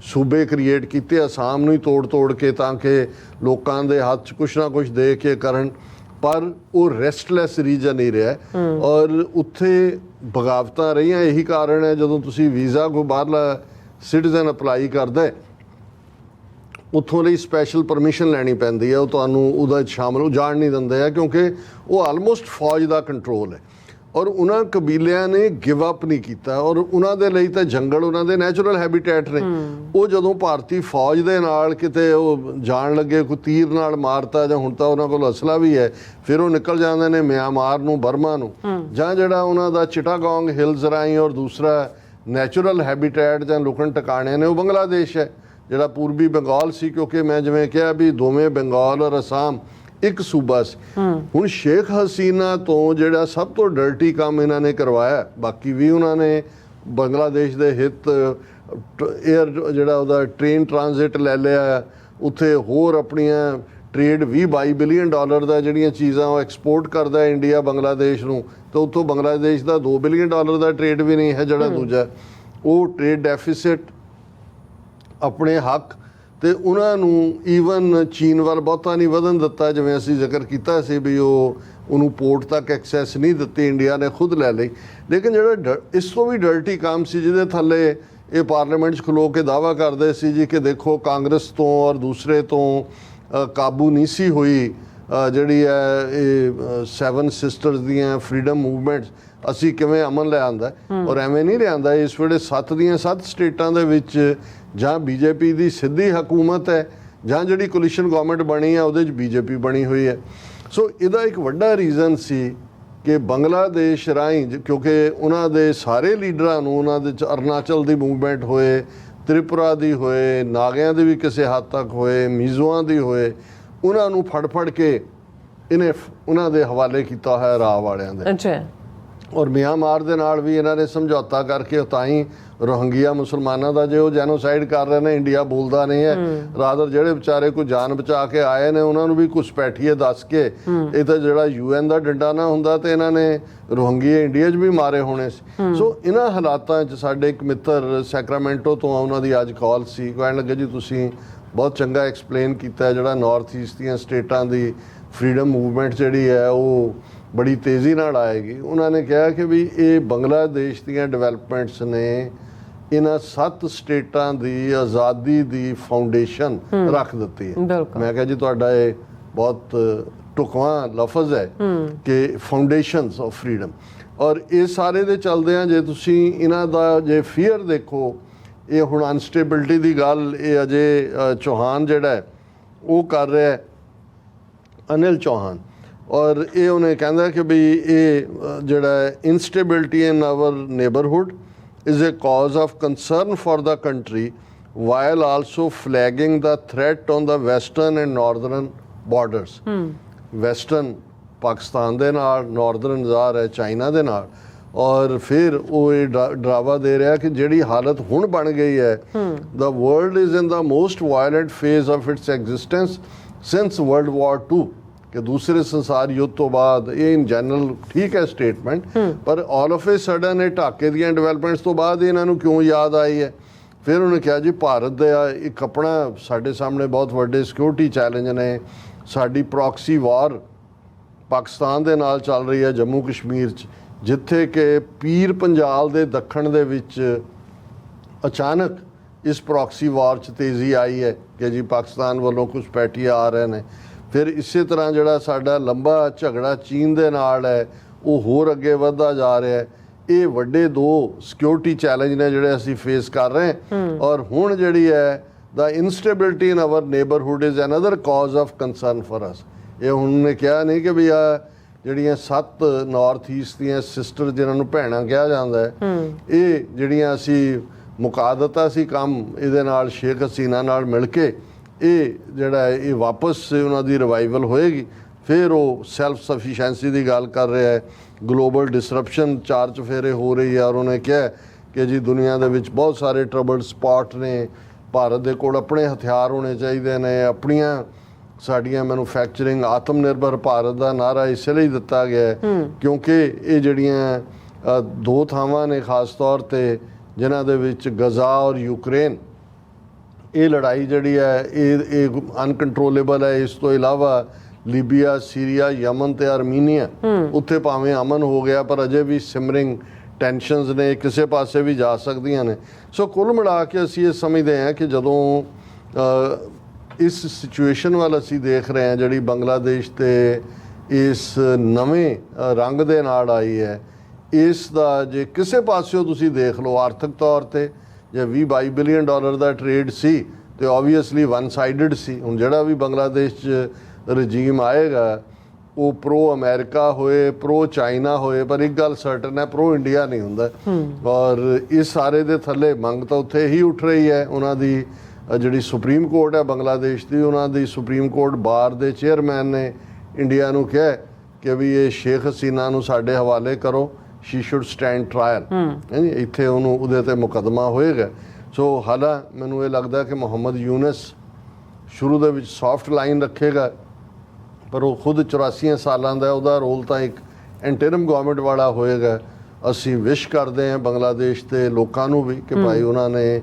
ਸੂਬੇ ਕ੍ਰੀਏਟ ਕੀਤੇ ਅਸਾਮ ਨੂੰ ਹੀ ਤੋੜ ਕੇ, ਤਾਂ ਕਿ ਲੋਕਾਂ ਦੇ ਹੱਥ 'ਚ ਕੁਛ ਨਾ ਕੁਛ ਦੇ ਕੇ ਕਰਨ, ਪਰ ਉਹ ਰੈਸਟਲੈਸ ਰੀਜਨ ਹੀ ਰਿਹਾ ਔਰ ਉੱਥੇ ਬਗਾਵਤਾਂ ਰਹੀਆਂ। ਇਹੀ ਕਾਰਨ ਹੈ ਜਦੋਂ ਤੁਸੀਂ ਵੀਜ਼ਾ ਕੋਈ ਬਾਹਰਲਾ ਸਿਟੀਜ਼ਨ ਅਪਲਾਈ ਕਰਦਾ ਹੈ, ਉੱਥੋਂ ਲਈ ਸਪੈਸ਼ਲ ਪਰਮਿਸ਼ਨ ਲੈਣੀ ਪੈਂਦੀ ਹੈ, ਉਹ ਤੁਹਾਨੂੰ ਉਹਦਾ ਸ਼ਾਮਲ ਜਾਣ ਨਹੀਂ ਦਿੰਦੇ ਆ, ਕਿਉਂਕਿ ਉਹ ਆਲਮੋਸਟ ਫੌਜ ਦਾ ਕੰਟਰੋਲ ਹੈ। ਔਰ ਉਹਨਾਂ ਕਬੀਲਿਆਂ ਨੇ ਗਿਵ ਅਪ ਨਹੀਂ ਕੀਤਾ ਔਰ ਉਹਨਾਂ ਦੇ ਲਈ ਤਾਂ ਜੰਗਲ ਉਹਨਾਂ ਦੇ ਨੈਚੁਰਲ ਹੈਬਿਟੇਟ ਨੇ। ਉਹ ਜਦੋਂ ਭਾਰਤੀ ਫੌਜ ਦੇ ਨਾਲ ਕਿਤੇ ਉਹ ਜਾਣ ਲੱਗੇ, ਕੋਈ ਤੀਰ ਨਾਲ ਮਾਰਤਾ ਜਾਂ ਹੁਣ ਤਾਂ ਉਹਨਾਂ ਕੋਲ ਅਸਲਾ ਵੀ ਹੈ, ਫਿਰ ਉਹ ਨਿਕਲ ਜਾਂਦੇ ਨੇ ਮਿਆਂਮਾਰ ਨੂੰ, ਬਰਮਾ ਨੂੰ, ਜਾਂ ਜਿਹੜਾ ਉਹਨਾਂ ਦਾ ਚਿਟਾਗੋਂਗ ਹਿਲਸ ਰਾਹੀਂ ਔਰ ਦੂਸਰਾ ਨੈਚੁਰਲ ਹੈਬਿਟੇਟ ਜਾਂ ਲੁਕਣ ਟਿਕਾਣੇ ਨੇ ਉਹ ਬੰਗਲਾਦੇਸ਼ ਹੈ, ਜਿਹੜਾ ਪੂਰਬੀ ਬੰਗਾਲ ਸੀ, ਕਿਉਂਕਿ ਮੈਂ ਜਿਵੇਂ ਕਿਹਾ ਵੀ ਦੋਵੇਂ ਬੰਗਾਲ ਔਰ ਅਸਾਮ ਇੱਕ ਸੂਬਾ ਸੀ। ਹੁਣ ਸ਼ੇਖ ਹਸੀਨਾ ਤੋਂ ਜਿਹੜਾ ਸਭ ਤੋਂ ਡਰਟੀ ਕੰਮ ਇਹਨਾਂ ਨੇ ਕਰਵਾਇਆ, ਬਾਕੀ ਵੀ ਉਹਨਾਂ ਨੇ ਬੰਗਲਾਦੇਸ਼ ਦੇ ਹਿੱਤ ਏਅਰ ਜਿਹੜਾ ਉਹਦਾ ਟ੍ਰੇਨ ਟ੍ਰਾਂਜ਼ਿਟ ਲੈ ਲਿਆ, ਉੱਥੇ ਹੋਰ ਆਪਣੀਆਂ ਟ੍ਰੇਡ $20-22 ਬਿਲੀਅਨ ਦਾ ਜਿਹੜੀਆਂ ਚੀਜ਼ਾਂ ਉਹ ਐਕਸਪੋਰਟ ਕਰਦਾ ਇੰਡੀਆ ਬੰਗਲਾਦੇਸ਼ ਨੂੰ, ਤਾਂ ਉੱਥੋਂ ਬੰਗਲਾਦੇਸ਼ ਦਾ $2 ਬਿਲੀਅਨ ਦਾ ਟ੍ਰੇਡ ਵੀ ਨਹੀਂ ਹੈ ਜਿਹੜਾ ਦੂਜਾ। ਉਹ ਟ੍ਰੇਡ ਡੈਫਿਸਿਟ ਆਪਣੇ ਹੱਕ ਤੇ ਉਹਨਾਂ ਨੂੰ ਈਵਨ ਚੀਨ ਵੱਲ ਬਹੁਤਾ ਨਹੀਂ ਵਧਣ ਦਿੱਤਾ, ਜਿਵੇਂ ਅਸੀਂ ਜ਼ਿਕਰ ਕੀਤਾ ਸੀ ਵੀ ਉਹਨੂੰ ਪੋਰਟ ਤੱਕ ਐਕਸੈਸ ਨਹੀਂ ਦਿੱਤੀ, ਇੰਡੀਆ ਨੇ ਖੁਦ ਲੈ ਲਈ। ਲੇਕਿਨ ਜਿਹੜਾ ਇਸ ਤੋਂ ਵੀ ਡਰਟੀ ਕੰਮ ਸੀ ਜਿਹਦੇ ਥੱਲੇ ਇਹ ਪਾਰਲੀਮੈਂਟ 'ਚ ਖਲੋ ਕੇ ਦਾਅਵਾ ਕਰਦੇ ਸੀ ਜੀ ਕਿ ਦੇਖੋ ਕਾਂਗਰਸ ਤੋਂ ਔਰ ਦੂਸਰੇ ਤੋਂ ਕਾਬੂ ਨਹੀਂ ਸੀ ਹੋਈ ਜਿਹੜੀ ਹੈ ਇਹ 7 ਸਿਸਟਰਸ ਦੀਆਂ ਫਰੀडम ਮੂਵਮੈਂਟਸ, ਅਸੀਂ ਕਿਵੇਂ ਅਮਨ ਲੈ ਆਂਦਾ। ਔਰ ਐਵੇਂ ਨਹੀਂ ਲਿਆਂਦਾ, ਇਸ ਵੇਲੇ 7 ਦੀਆਂ 7 ਸਟੇਟਾਂ ਦੇ ਵਿੱਚ ਜਾਂ ਬੀਜੇਪੀ ਦੀ ਸਿੱਧੀ ਹਕੂਮਤ ਹੈ ਜਾਂ ਜਿਹੜੀ ਕੋਲੀਸ਼ਨ ਗਵਰਨਮੈਂਟ ਬਣੀ ਹੈ ਉਹਦੇ 'ਚ ਬੀਜੇਪੀ ਬਣੀ ਹੋਈ ਹੈ। ਸੋ ਇਹਦਾ ਇੱਕ ਵੱਡਾ ਰੀਜ਼ਨ ਸੀ ਕਿ ਬੰਗਲਾਦੇਸ਼ ਰਾਹੀਂ, ਕਿਉਂਕਿ ਉਹਨਾਂ ਦੇ ਸਾਰੇ ਲੀਡਰਾਂ ਨੂੰ ਉਹਨਾਂ ਦੇ 'ਚ ਅਰੁਣਾਚਲ ਦੀ ਮੂਵਮੈਂਟ ਹੋਏ, ਤ੍ਰਿਪੁਰਾ ਦੀ ਹੋਏ, ਨਾਗਿਆਂ ਦੀ ਵੀ ਕਿਸੇ ਹੱਦ ਤੱਕ ਹੋਏ, ਮੀਜ਼ੋਆਂ ਦੀ ਹੋਏ, ਉਹਨਾਂ ਨੂੰ ਫੜ ਕੇ ਇਹਨੇ ਉਹਨਾਂ ਦੇ ਹਵਾਲੇ ਕੀਤਾ ਹੋਇਆ ਰਾਹ ਵਾਲਿਆਂ ਦੇ। ਅੱਛਾ। ਔਰ ਮਿਆਂਮਾਰ ਦੇ ਨਾਲ ਵੀ ਇਹਨਾਂ ਨੇ ਸਮਝੌਤਾ ਕਰਕੇ ਤਾਂ ਹੀ ਰੋਹਿੰਗਿਆ ਮੁਸਲਮਾਨਾਂ ਦਾ ਜੇ ਉਹ ਜੈਨੋਸਾਈਡ ਕਰ ਰਹੇ ਨੇ, ਇੰਡੀਆ ਬੋਲਦਾ ਨਹੀਂ ਹੈ। ਰਾਦਰ ਜਿਹੜੇ ਵਿਚਾਰੇ ਕੋਈ ਜਾਨ ਬਚਾ ਕੇ ਆਏ ਨੇ ਉਹਨਾਂ ਨੂੰ ਵੀ ਕੁਛ ਪੈਠੀਏ ਦੱਸ ਕੇ, ਇਹ ਤਾਂ ਜਿਹੜਾ UN ਦਾ ਡੰਡਾ ਨਾ ਹੁੰਦਾ ਤੇ ਇਹਨਾਂ ਨੇ ਰੋਹਿੰਗਿਆ ਇੰਡੀਆ 'ਚ ਵੀ ਮਾਰੇ ਹੋਣੇ ਸੀ। ਸੋ ਇਹਨਾਂ ਹਾਲਾਤਾਂ 'ਚ ਸਾਡੇ ਇੱਕ ਮਿੱਤਰ ਸੈਕਰਾਮੈਂਟੋ ਤੋਂ ਉਹਨਾਂ ਦੀ ਅੱਜ ਕਾਲ ਸੀ, ਕਹਿਣ ਲੱਗੇ ਜੀ ਤੁਸੀਂ ਬਹੁਤ ਚੰਗਾ ਐਕਸਪਲੇਨ ਕੀਤਾ, ਜਿਹੜਾ ਨਾਰਥ ਈਸਟ ਦੀਆਂ ਸਟੇਟਾਂ ਦੀ ਫਰੀडम ਮੂਵਮੈਂਟ ਜਿਹੜੀ ਹੈ ਉਹ ਬੜੀ ਤੇਜ਼ੀ ਨਾਲ ਆਏਗੀ। ਉਹਨਾਂ ਨੇ ਕਿਹਾ ਕਿ ਵੀ ਇਹ ਬੰਗਲਾਦੇਸ਼ ਦੀਆਂ ਡਿਵੈਲਪਮੈਂਟਸ ਨੇ ਇਹਨਾਂ 7 ਸਟੇਟਾਂ ਦੀ ਆਜ਼ਾਦੀ ਦੀ ਫਾਊਂਡੇਸ਼ਨ ਰੱਖ ਦਿੱਤੀ ਹੈ। ਮੈਂ ਕਿਹਾ ਜੀ ਤੁਹਾਡਾ ਇਹ ਬਹੁਤ ਢੁਕਵਾਂ ਲਫ਼ਜ਼ ਹੈ ਕਿ ਫਾਊਂਡੇਸ਼ਨਸ ਆਫ ਫਰੀडम। ਔਰ ਇਹ ਸਾਰੇ ਦੇ ਚੱਲਦਿਆਂ ਜੇ ਤੁਸੀਂ ਇਹਨਾਂ ਦਾ ਜੇ ਫੀਅਰ ਦੇਖੋ, ਇਹ ਹੁਣ ਅਨਸਟੇਬਿਲਿਟੀ ਦੀ ਗੱਲ ਇਹ ਅਜੇ ਚੌਹਾਨ ਜਿਹੜਾ ਹੈ ਉਹ ਕਰ ਰਿਹਾ ਹੈ, ਅਨਿਲ ਚੌਹਾਨ, ਔਰ ਇਹ ਉਹਨੇ ਕਹਿੰਦਾ ਕਿ ਵੀ ਇਹ ਜਿਹੜਾ instability in our neighbourhood is a cause of concern for the country while also flagging the threat on the western and northern borders. Western Pakistan ਦੇ ਨਾਲ, ਨਾਰਦਰਨ ਜ਼ਾਰ ਹੈ ਚਾਈਨਾ ਦੇ ਨਾਲ, ਔਰ ਫਿਰ ਉਹ ਇਹ ਡਰਾਵਾ ਦੇ ਰਿਹਾ ਕਿ ਜਿਹੜੀ ਹਾਲਤ ਹੁਣ ਬਣ ਗਈ ਹੈ, the world is in the most violent phase of its existence since World War II, ਕਿ ਦੂਸਰੇ ਸੰਸਾਰ ਯੁੱਧ ਤੋਂ ਬਾਅਦ, ਇਹ ਇਨ ਜਨਰਲ ਠੀਕ ਹੈ ਸਟੇਟਮੈਂਟ, ਪਰ ਆਲ ਆਫ ਏ ਸਡਨ ਇਹ ਢਾਕੇ ਦੀਆਂ ਡਿਵੈਲਪਮੈਂਟਸ ਤੋਂ ਬਾਅਦ ਇਹਨਾਂ ਨੂੰ ਕਿਉਂ ਯਾਦ ਆਈ ਹੈ। ਫਿਰ ਉਹਨੇ ਕਿਹਾ ਜੀ ਭਾਰਤ ਦਾ ਇੱਕ ਆਪਣਾ ਸਾਡੇ ਸਾਹਮਣੇ ਬਹੁਤ ਵੱਡੇ ਸਿਕਿਉਰਿਟੀ ਚੈਲੰਜ ਨੇ, ਸਾਡੀ ਪ੍ਰੋਕਸੀ ਵਾਰ ਪਾਕਿਸਤਾਨ ਦੇ ਨਾਲ ਚੱਲ ਰਹੀ ਹੈ ਜੰਮੂ ਕਸ਼ਮੀਰ 'ਚ, ਜਿੱਥੇ ਕਿ ਪੀਰ ਪੰਜਾਲ ਦੇ ਦੱਖਣ ਦੇ ਵਿੱਚ ਅਚਾਨਕ ਇਸ ਪ੍ਰੋਕਸੀ ਵਾਰ 'ਚ ਤੇਜ਼ੀ ਆਈ ਹੈ ਕਿ ਜੀ ਪਾਕਿਸਤਾਨ ਵੱਲੋਂ ਕੁਝ ਪੈਠੀਆਂ ਆ ਰਹੇ ਨੇ। ਫਿਰ ਇਸੇ ਤਰ੍ਹਾਂ ਜਿਹੜਾ ਸਾਡਾ ਲੰਬਾ ਝਗੜਾ ਚੀਨ ਦੇ ਨਾਲ ਹੈ ਉਹ ਹੋਰ ਅੱਗੇ ਵੱਧਦਾ ਜਾ ਰਿਹਾ ਹੈ। ਇਹ ਵੱਡੇ 2 ਸਿਕਿਉਰਿਟੀ ਚੈਲੰਜ ਨੇ ਜਿਹੜੇ ਅਸੀਂ ਫੇਸ ਕਰ ਰਹੇ ਹਾਂ। ਔਰ ਹੁਣ ਜਿਹੜੀ ਹੈ ਦਾ instability in our neighbourhood is another cause of concern for us. ਇਹ ਹੁਣ ਨੇ ਕਿਹਾ ਨਹੀਂ ਕਿ ਵੀ ਆ ਜਿਹੜੀਆਂ 7 ਨਾਰਥ ਈਸਟ ਦੀਆਂ ਸਿਸਟਰ ਜਿਨ੍ਹਾਂ ਨੂੰ ਭੈਣਾਂ ਕਿਹਾ ਜਾਂਦਾ ਹੈ, ਇਹ ਜਿਹੜੀਆਂ ਅਸੀਂ ਮੁਕਾਦਤਾ ਸੀ ਕੰਮ ਇਹਦੇ ਨਾਲ ਸ਼ੇਖ ਹਸੀਨਾ ਨਾਲ ਮਿਲ ਕੇ ਇਹ ਜਿਹੜਾ ਇਹ ਵਾਪਸ ਉਹਨਾਂ ਦੀ ਰਿਵਾਈਵਲ ਹੋਏਗੀ। ਫਿਰ ਉਹ ਸੈਲਫ ਸਫੀਸ਼ੈਂਸੀ ਦੀ ਗੱਲ ਕਰ ਰਿਹਾ ਹੈ, ਗਲੋਬਲ ਡਿਸਰਪਸ਼ਨ 4 ਚੁਫੇਰੇ ਹੋ ਰਹੀ ਹੈ। ਔਰ ਉਹਨੇ ਕਿਹਾ ਕਿ ਜੀ ਦੁਨੀਆ ਦੇ ਵਿੱਚ ਬਹੁਤ ਸਾਰੇ ਟਰਬਲਡ ਸਪਾਟ ਨੇ, ਭਾਰਤ ਦੇ ਕੋਲ ਆਪਣੇ ਹਥਿਆਰ ਹੋਣੇ ਚਾਹੀਦੇ ਨੇ, ਆਪਣੀਆਂ ਸਾਡੀਆਂ ਮੈਨੂਫੈਕਚਰਿੰਗ, ਆਤਮ ਨਿਰਭਰ ਭਾਰਤ ਦਾ ਨਾਰਾ ਇਸੇ ਲਈ ਦਿੱਤਾ ਗਿਆ ਕਿਉਂਕਿ ਇਹ ਜਿਹੜੀਆਂ 2 ਥਾਵਾਂ ਨੇ ਖਾਸ ਤੌਰ ਤੇ ਜਿਨ੍ਹਾਂ ਦੇ ਵਿੱਚ ਗਜ਼ਾ ਔਰ ਯੂਕਰੇਨ, ਇਹ ਲੜਾਈ ਜਿਹੜੀ ਹੈ ਇਹ ਅਨਕੰਟਰੋਲੇਬਲ ਹੈ। ਇਸ ਤੋਂ ਇਲਾਵਾ ਲੀਬੀਆ, ਸੀਰੀਆ, ਯਮਨ ਤੇ ਆਰਮੀਨੀਆ, ਉੱਥੇ ਭਾਵੇਂ ਅਮਨ ਹੋ ਗਿਆ ਪਰ ਅਜੇ ਵੀ ਸਿਮਰਿੰਗ ਟੈਂਸ਼ਨਸ ਨੇ, ਕਿਸੇ ਪਾਸੇ ਵੀ ਜਾ ਸਕਦੀਆਂ ਨੇ। ਸੋ ਕੁੱਲ ਮਿਲਾ ਕੇ ਅਸੀਂ ਇਹ ਸਮਝਦੇ ਹਾਂ ਕਿ ਜਦੋਂ ਇਸ ਸਿਚੁਏਸ਼ਨ ਵੱਲ ਅਸੀਂ ਦੇਖ ਰਹੇ ਹਾਂ ਜਿਹੜੀ ਬੰਗਲਾਦੇਸ਼ ਤੇ ਇਸ ਨਵੇਂ ਰੰਗ ਦੇ ਨਾਲ ਆਈ ਹੈ, ਇਸ ਦਾ ਜੇ ਕਿਸੇ ਪਾਸਿਓਂ ਤੁਸੀਂ ਦੇਖ ਲਓ ਆਰਥਿਕ ਤੌਰ ਤੇ ਜੇ 20-22 ਬਿਲੀਅਨ ਡਾਲਰ ਦਾ ਟ੍ਰੇਡ ਸੀ ਤੇ ਓਬਵੀਅਸਲੀ ਵਨ ਸਾਈਡਡ ਸੀ। ਹੁਣ ਜਿਹੜਾ ਵੀ ਬੰਗਲਾਦੇਸ਼ 'ਚ ਰਜੀਮ ਆਏਗਾ ਉਹ ਪ੍ਰੋ ਅਮਰੀਕਾ ਹੋਏ ਪ੍ਰੋ ਚਾਈਨਾ ਹੋਏ, ਪਰ ਇੱਕ ਗੱਲ ਸਰਟਨ ਹੈ ਪ੍ਰੋ ਇੰਡੀਆ ਨਹੀਂ ਹੁੰਦਾ। ਔਰ ਇਸ ਸਾਰੇ ਦੇ ਥੱਲੇ ਮੰਗ ਤਾਂ ਉੱਥੇ ਹੀ ਉੱਠ ਰਹੀ ਹੈ। ਉਹਨਾਂ ਦੀ ਜਿਹੜੀ ਸੁਪਰੀਮ ਕੋਰਟ ਹੈ ਬੰਗਲਾਦੇਸ਼ ਦੀ, ਉਹਨਾਂ ਦੀ ਸੁਪਰੀਮ ਕੋਰਟ ਬਾਰ ਦੇ ਚੇਅਰਮੈਨ ਨੇ ਇੰਡੀਆ ਨੂੰ ਕਿਹਾ ਕਿ ਵੀ ਇਹ ਸ਼ੇਖ ਹਸੀਨਾ ਨੂੰ ਸਾਡੇ ਹਵਾਲੇ ਕਰੋ, ਸ਼ੀ ਸ਼ੁੱਡ ਸਟੈਂਡ ਟਰਾਇਲ। ਇੱਥੇ ਉਹਦੇ ਤੇ ਮੁਕੱਦਮਾ ਹੋਏਗਾ। ਸੋ ਹਾਲਾਂ ਮੈਨੂੰ ਇਹ ਲੱਗਦਾ ਕਿ ਮੁਹੰਮਦ ਯੂਨਸ ਸ਼ੁਰੂ ਦੇ ਵਿੱਚ ਸੌਫਟ ਲਾਈਨ ਰੱਖੇਗਾ, ਪਰ ਉਹ ਖੁਦ 84 ਸਾਲਾਂ ਦਾ, ਉਹਦਾ ਰੋਲ ਤਾਂ ਇੱਕ ਇੰਟਰਮ ਗਵਰਨਮੈਂਟ ਵਾਲਾ ਹੋਏਗਾ। ਅਸੀਂ ਵਿਸ਼ ਕਰਦੇ ਹਾਂ ਬੰਗਲਾਦੇਸ਼ ਦੇ ਲੋਕਾਂ ਨੂੰ ਵੀ ਕਿ ਭਾਈ ਉਹਨਾਂ ਨੇ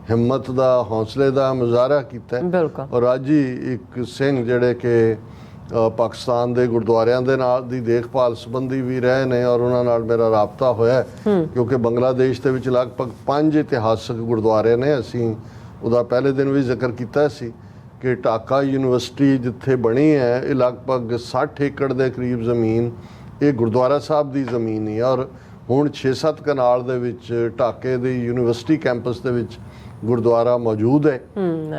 ਹਿੰਮਤ ਦਾ ਹੌਸਲੇ ਦਾ ਮੁਜ਼ਾਹਰਾ ਕੀਤਾ। ਔਰ ਅੱਜ ਹੀ ਇੱਕ ਸਿੰਘ ਜਿਹੜੇ ਕਿ ਪਾਕਿਸਤਾਨ ਦੇ ਗੁਰਦੁਆਰਿਆਂ ਦੇ ਨਾਲ ਦੀ ਦੇਖਭਾਲ ਸੰਬੰਧੀ ਵੀ ਰਹੇ ਨੇ ਔਰ ਉਹਨਾਂ ਨਾਲ ਮੇਰਾ ਰਾਬਤਾ ਹੋਇਆ, ਕਿਉਂਕਿ ਬੰਗਲਾਦੇਸ਼ ਦੇ ਵਿੱਚ ਲਗਭਗ 5 ਇਤਿਹਾਸਕ ਗੁਰਦੁਆਰੇ ਨੇ। ਅਸੀਂ ਉਹਦਾ ਪਹਿਲੇ ਦਿਨ ਵੀ ਜ਼ਿਕਰ ਕੀਤਾ ਸੀ ਕਿ ਢਾਕਾ ਯੂਨੀਵਰਸਿਟੀ ਜਿੱਥੇ ਬਣੀ ਹੈ ਇਹ ਲਗਭਗ 60 ਏਕੜ ਦੇ ਕਰੀਬ ਜ਼ਮੀਨ ਇਹ ਗੁਰਦੁਆਰਾ ਸਾਹਿਬ ਦੀ ਜ਼ਮੀਨ ਹੀ। ਔਰ ਹੁਣ 6-7 ਕਨਾਲ ਦੇ ਵਿੱਚ ਢਾਕੇ ਦੀ ਯੂਨੀਵਰਸਿਟੀ ਕੈਂਪਸ ਦੇ ਵਿੱਚ ਗੁਰਦੁਆਰਾ ਮੌਜੂਦ ਹੈ।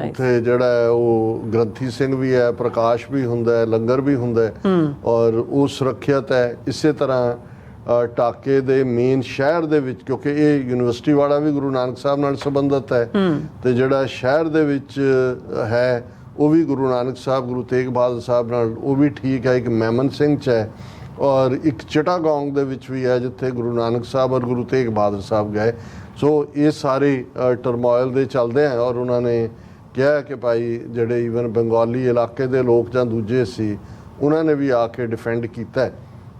ਉੱਥੇ ਜਿਹੜਾ ਉਹ ਗ੍ਰੰਥੀ ਸਿੰਘ ਵੀ ਹੈ, ਪ੍ਰਕਾਸ਼ ਵੀ ਹੁੰਦਾ ਹੈ, ਲੰਗਰ ਵੀ ਹੁੰਦਾ ਹੈ ਔਰ ਉਹ ਸੁਰੱਖਿਅਤ ਹੈ। ਇਸੇ ਤਰ੍ਹਾਂ ਢਾਕੇ ਦੇ ਮੇਨ ਸ਼ਹਿਰ ਦੇ ਵਿੱਚ, ਕਿਉਂਕਿ ਇਹ ਯੂਨੀਵਰਸਿਟੀ ਵਾਲਾ ਵੀ ਗੁਰੂ ਨਾਨਕ ਸਾਹਿਬ ਨਾਲ ਸੰਬੰਧਿਤ ਹੈ ਤੇ ਜਿਹੜਾ ਸ਼ਹਿਰ ਦੇ ਵਿੱਚ ਹੈ ਉਹ ਵੀ ਗੁਰੂ ਨਾਨਕ ਸਾਹਿਬ, ਗੁਰੂ ਤੇਗ ਬਹਾਦਰ ਸਾਹਿਬ ਨਾਲ ਉਹ ਵੀ ਠੀਕ ਹੈ। ਇੱਕ ਮੈਮਨ ਸਿੰਘ 'ਚ ਹੈ ਔਰ ਇੱਕ ਚਿਟਾਗੋਂਗ ਦੇ ਵਿੱਚ ਵੀ ਹੈ ਜਿੱਥੇ ਗੁਰੂ ਨਾਨਕ ਸਾਹਿਬ ਔਰ ਗੁਰੂ ਤੇਗ ਬਹਾਦਰ ਸਾਹਿਬ ਗਏ। ਸੋ ਇਹ ਸਾਰੇ ਟਰਮੋਇਲ ਦੇ ਚੱਲਦੇ ਆ ਔਰ ਉਹਨਾਂ ਨੇ ਕਿਹਾ ਕਿ ਭਾਈ ਜਿਹੜੇ ਈਵਨ ਬੰਗਾਲੀ ਇਲਾਕੇ ਦੇ ਲੋਕ ਜਾਂ ਦੂਜੇ ਸੀ ਉਹਨਾਂ ਨੇ ਵੀ ਆ ਕੇ ਡਿਫੈਂਡ ਕੀਤਾ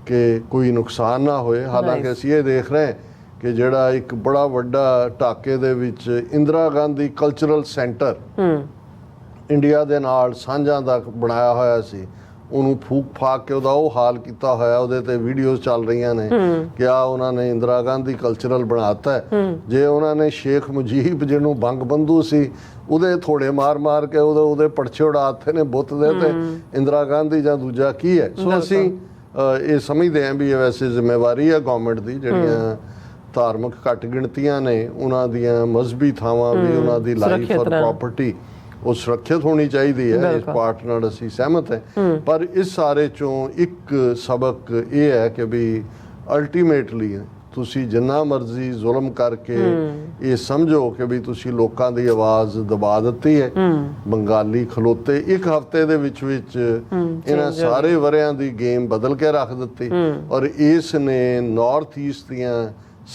ਕਿ ਕੋਈ ਨੁਕਸਾਨ ਨਾ ਹੋਏ। ਹਾਲਾਂਕਿ ਅਸੀਂ ਇਹ ਦੇਖ ਰਹੇ ਕਿ ਜਿਹੜਾ ਇੱਕ ਬੜਾ ਵੱਡਾ ਢਾਕੇ ਦੇ ਵਿੱਚ Indira Gandhi cultural centre India ਦੇ ਨਾਲ ਸਾਂਝਾਂ ਦਾ ਬਣਾਇਆ ਹੋਇਆ ਸੀ, ਉਹਨੂੰ ਫੂਕ ਫਾਕ ਕੇ ਉਹਦਾ ਉਹ ਹਾਲ ਕੀਤਾ ਹੋਇਆ। ਉਹਦੇ ਤੇ ਵੀਡੀਓਜ਼ ਚੱਲ ਰਹੀਆਂ ਨੇ ਕਿ ਆ ਉਹਨਾਂ ਨੇ ਇੰਦਰਾ ਗਾਂਧੀ ਕਲਚਰਲ ਬਣਾਤਾ। ਜੇ ਉਹਨਾਂ ਨੇ ਸ਼ੇਖ ਮੁਜੀਬ ਜਿਹਨੂੰ ਬੰਗ ਬੰਧੂ ਸੀ ਉਹਦੇ ਥੋੜੇ ਮਾਰ ਮਾਰ ਕੇ ਉਹਦੇ ਪਰਛੇ ਉਡਾਤੇ ਨੇ ਬੁੱਤ ਦੇ, ਤੇ ਇੰਦਰਾ ਗਾਂਧੀ ਜਾਂ ਦੂਜਾ ਕੀ ਹੈ। ਸੋ ਅਸੀਂ ਇਹ ਸਮਝਦੇ ਹਾਂ ਵੀ ਇਹ ਵੈਸੇ ਜ਼ਿੰਮੇਵਾਰੀ ਹੈ ਗਵਰਨਮੈਂਟ ਦੀ, ਜਿਹੜੀਆਂ ਧਾਰਮਿਕ ਘੱਟ ਗਿਣਤੀਆਂ ਨੇ ਉਹਨਾਂ ਦੀਆਂ ਮਜ਼ਹਬੀ ਥਾਵਾਂ ਵੀ, ਉਹਨਾਂ ਦੀ ਲਾਈਫ ਔਰ ਪ੍ਰਾਪਰਟੀ ਉਹ ਸੁਰੱਖਿਅਤ ਹੋਣੀ ਚਾਹੀਦੀ ਹੈ। ਇਸ ਪਾਰਟ ਨਾਲ ਅਸੀਂ ਸਹਿਮਤ ਹੈ। ਪਰ ਇਸ ਸਾਰੇ ਚੋਂ ਇੱਕ ਸਬਕ ਇਹ ਹੈ ਕਿ ਵੀ ਅਲਟੀਮੇਟਲੀ ਤੁਸੀਂ ਜਿੰਨਾ ਮਰਜ਼ੀ ਜ਼ੁਲਮ ਕਰਕੇ ਇਹ ਸਮਝੋ ਕਿ ਵੀ ਤੁਸੀਂ ਲੋਕਾਂ ਦੀ ਆਵਾਜ਼ ਦਬਾ ਦਿੱਤੀ ਹੈ, ਬੰਗਾਲੀ ਖਲੋਤੇ ਇੱਕ ਹਫ਼ਤੇ ਦੇ ਵਿੱਚ ਇਹਨਾਂ ਸਾਰੇ ਵਰਿਆਂ ਦੀ ਗੇਮ ਬਦਲ ਕੇ ਰੱਖ ਦਿੱਤੀ। ਔਰ ਇਸ ਨੇ ਨਾਰਥ ਈਸਟ ਦੀਆਂ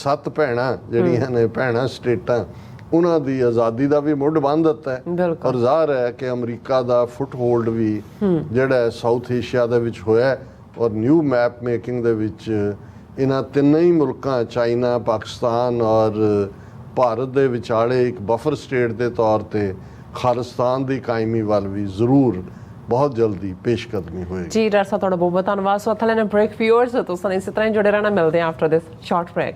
7 ਭੈਣਾਂ ਜਿਹੜੀਆਂ ਨੇ ਭੈਣਾਂ ਸਟੇਟਾਂ, ਉਹਨਾਂ ਦੀ ਆਜ਼ਾਦੀ ਦਾ ਵੀ ਮੁੱਢ ਬੰਨ੍ਹ ਦਿੱਤਾ ਹੈ। ਔਰ ਜ਼ਾਹਰ ਹੈ ਕਿ ਅਮਰੀਕਾ ਦਾ ਫੁੱਟਹੋਲਡ ਵੀ ਜਿਹੜਾ ਸਾਊਥ ਏਸ਼ੀਆ ਦੇ ਵਿੱਚ ਹੋਇਆ ਔਰ ਨਿਊ ਮੈਪ ਮੇਕਿੰਗ ਦੇ ਵਿੱਚ ਇਹਨਾਂ ਤਿੰਨੇ ਹੀ ਮੁਲਕਾਂ ਚਾਈਨਾ, ਪਾਕਿਸਤਾਨ ਔਰ ਭਾਰਤ ਦੇ ਵਿਚਾਲੇ ਇੱਕ ਬਫਰ ਸਟੇਟ ਦੇ ਤੌਰ ਤੇ ਖਾਲਿਸਤਾਨ ਦੀ ਕਾਇਮੀ ਵੱਲ ਵੀ ਜ਼ਰੂਰ ਬਹੁਤ ਜਲਦੀ ਪੇਸ਼ਕਦਮੀ ਹੋਏਗੀ। ਜੀ ਡਾਕਟਰ ਸਾਹਿਬ ਤੁਹਾਡਾ ਬਹੁਤ ਬਹੁਤ ਧੰਨਵਾਦ। ਸੋ ਅਥਲੇ ਨੇ ਬ੍ਰੇਕ ਵਿਊਅਰਸ ਤੁਸੀਂ ਇਸੇ ਤਰ੍ਹਾਂ ਜੁੜੇ ਰਹਿਣਾ, ਮਿਲਦੇ ਹਾਂ ਆਫਟਰ ਦਿਸ ਸ਼ਾਰਟ ਬ੍ਰੇਕ।